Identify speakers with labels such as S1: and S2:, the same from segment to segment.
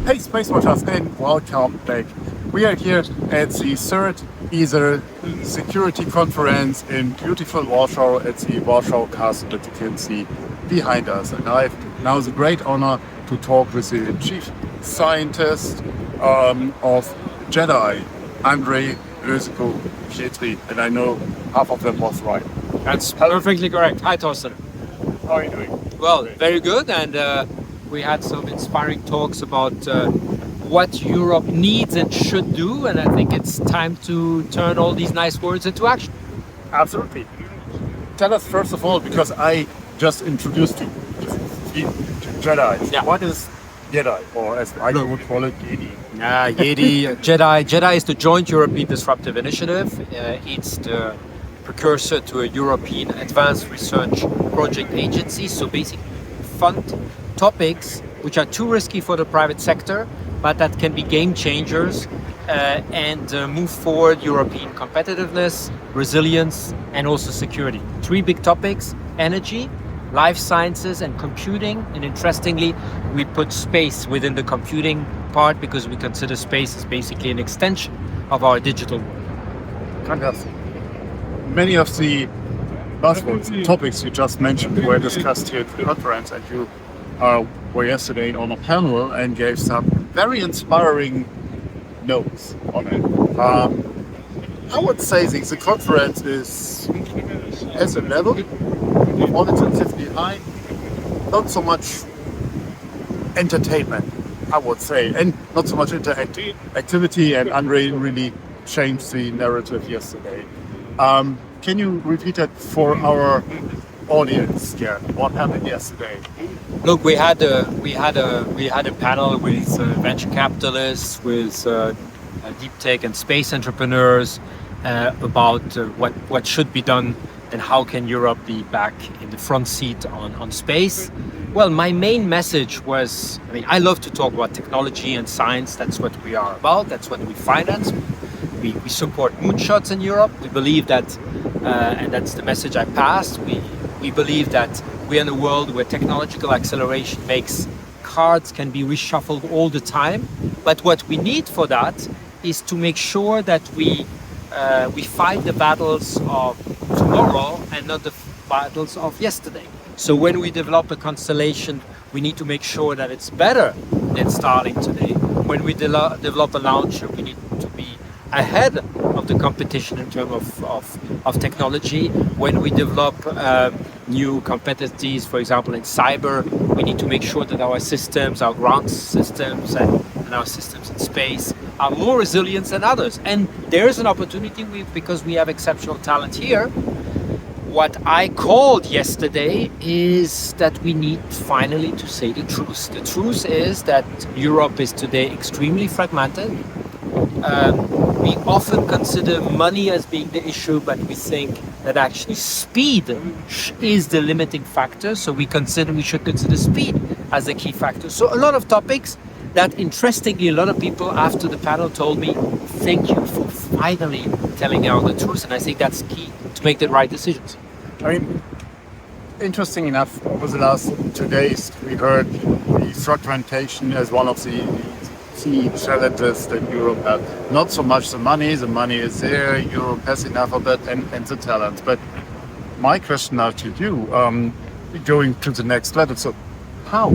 S1: Hey SpaceWatchers, and welcome back. We are here at the third ESA Security Conference in beautiful Warsaw at the Warsaw Castle that you can see behind us. And I have now the great honor to talk with the chief scientist of JEDI, André Loesekrug-Pietri, and I know half of them was right.
S2: That's perfectly correct. Hi, Thorsten.
S1: How are you doing?
S2: Well, very good, and we had some inspiring talks about what Europe needs and should do, and I think it's time to turn all these nice words into action.
S1: Absolutely. Tell us first of all, because I just introduced you to JEDI.
S2: Yeah.
S1: What is JEDI, or as I would call it, JEDI?
S2: JEDI, JEDI is the Joint European Disruptive Initiative. It's the precursor to a European Advanced Research Project Agency. So basically, fund topics which are too risky for the private sector, but that can be game changers and move forward European competitiveness, resilience, and also security. Three big topics: energy, life sciences, and computing. And interestingly, we put space within the computing part because we consider space as basically an extension of our digital world.
S1: Fantastic. Many of the buzzwords, topics you just mentioned were discussed here at the conference, and you were yesterday on a panel and gave some very inspiring notes on it. I would say the conference has a level qualitatively high, not so much entertainment, I would say, and not so much activity, and André really changed the narrative yesterday. Can you repeat that for our audience? Yeah, what happened yesterday?
S2: Look, we had a panel with venture capitalists, with deep tech and space entrepreneurs about what should be done and how can Europe be back in the front seat on space. Well, my main message was, I love to talk about technology and science. That's what we are about. That's what we finance. We support moonshots in Europe. We believe that, and that's the message I passed, we believe that we're in a world where technological acceleration makes cards can be reshuffled all the time. But what we need for that is to make sure that we fight the battles of tomorrow and not the battles of yesterday. So when we develop a constellation, we need to make sure that it's better than Starlink today. When we develop a launcher, we need to be ahead of the competition in terms of technology. When we develop new competencies, for example in cyber, we need to make sure that our systems, our ground systems and our systems in space are more resilient than others. And there is an opportunity because we have exceptional talent here. What I called yesterday is that we need finally to say the truth. The truth is that Europe is today extremely fragmented. We often consider money as being the issue, but we think that actually speed is the limiting factor. So we should consider speed as a key factor. So a lot of topics that, interestingly, a lot of people after the panel told me, thank you for finally telling out the truth. And I think that's key to make the right decisions.
S1: Interesting enough, over the last 2 days, we heard the fragmentation as one of the key challenges that Europe has. Not so much the money is there, Europe has enough of it, and the talent. But my question now to you, going to the next level, so how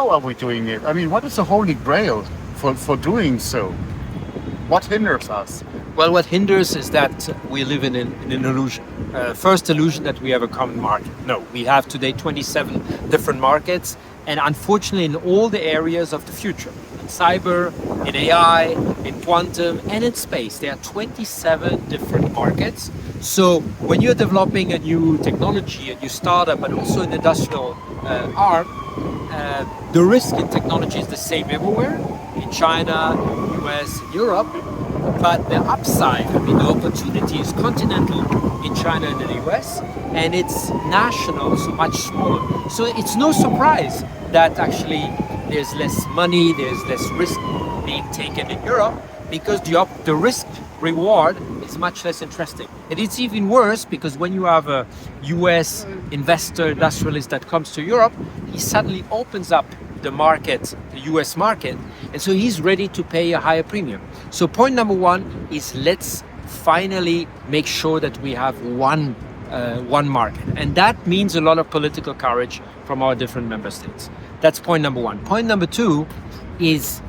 S1: are we doing it? What is the holy grail for doing so? What hinders us?
S2: Well, what hinders is that we live in an illusion. First illusion that we have a common market. No, we have today 27 different markets, and unfortunately in all the areas of the future. In cyber, in AI, in quantum, and in space. There are 27 different markets. So when you're developing a new technology, a new startup, but also an industrial arm, the risk in technology is the same everywhere, in China, US, Europe. But the upside, the opportunity is continental in China and in the US, and it's national, so much smaller. So it's no surprise that actually there's less money, there's less risk being taken in Europe, because the risk reward is much less interesting. And it's even worse because when you have a US investor, industrialist that comes to Europe, he suddenly opens up the market, the US market, and so he's ready to pay a higher premium. So point number one is let's finally make sure that we have one market, and that means a lot of political courage from our different member states. That's point number one. Point number two is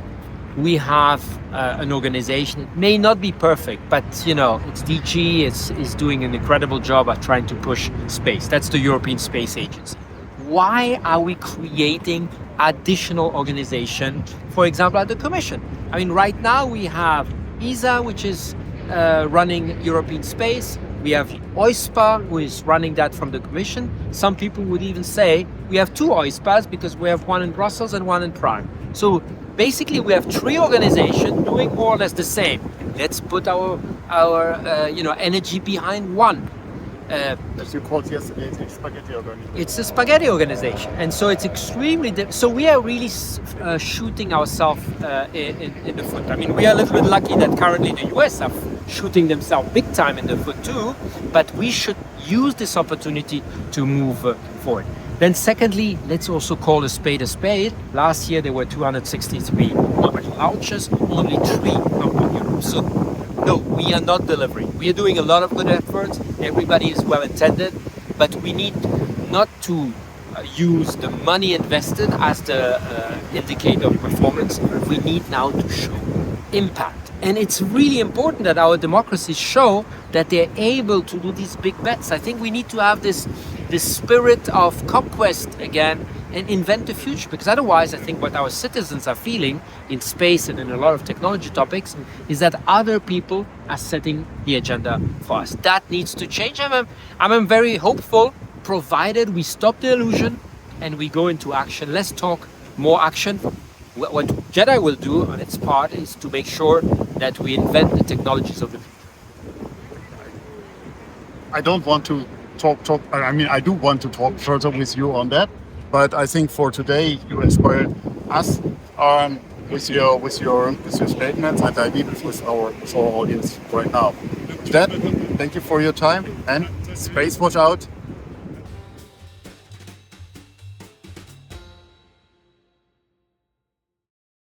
S2: we have an organization. It may not be perfect, but it's DG is doing an incredible job at trying to push space. That's the European Space Agency. Why are we creating additional organization, for example, at the Commission? I mean, right now we have ESA, which is running European space. We have OISPA, who is running that from the Commission. Some people would even say we have two OISPAs because we have one in Brussels and one in Prague. So basically, we have three organizations doing more or less the same. Let's put our energy behind one.
S1: As you called yesterday, it's a spaghetti organization.
S2: It's a spaghetti organization, and so it's extremely. So we are really shooting ourselves in the foot. I mean, we are a little bit lucky that currently the US are shooting themselves big time in the foot too. But we should use this opportunity to move forward. Then secondly, let's also call a spade a spade. Last year there were 263 orbital launches, only 3 come from Europe. So no, we are not delivering. We are doing a lot of good efforts. Everybody is well intended, but we need not to use the money invested as the indicator of performance. We need now to show impact. And it's really important that our democracies show that they're able to do these big bets. I think we need to have this spirit of conquest again and invent the future, because otherwise I think what our citizens are feeling in space and in a lot of technology topics is that other people are setting the agenda for us. That needs to change. I'm very hopeful, provided we stop the illusion and we go into action. Let's talk more action. What JEDI will do on its part is to make sure that we invent the technologies of the future.
S1: I don't want to talk. I mean, I do want to talk further with you on that, but I think for today you inspired us with your statements, and I leave it with our audience right now. With that, thank you for your time, and SpaceWatch out.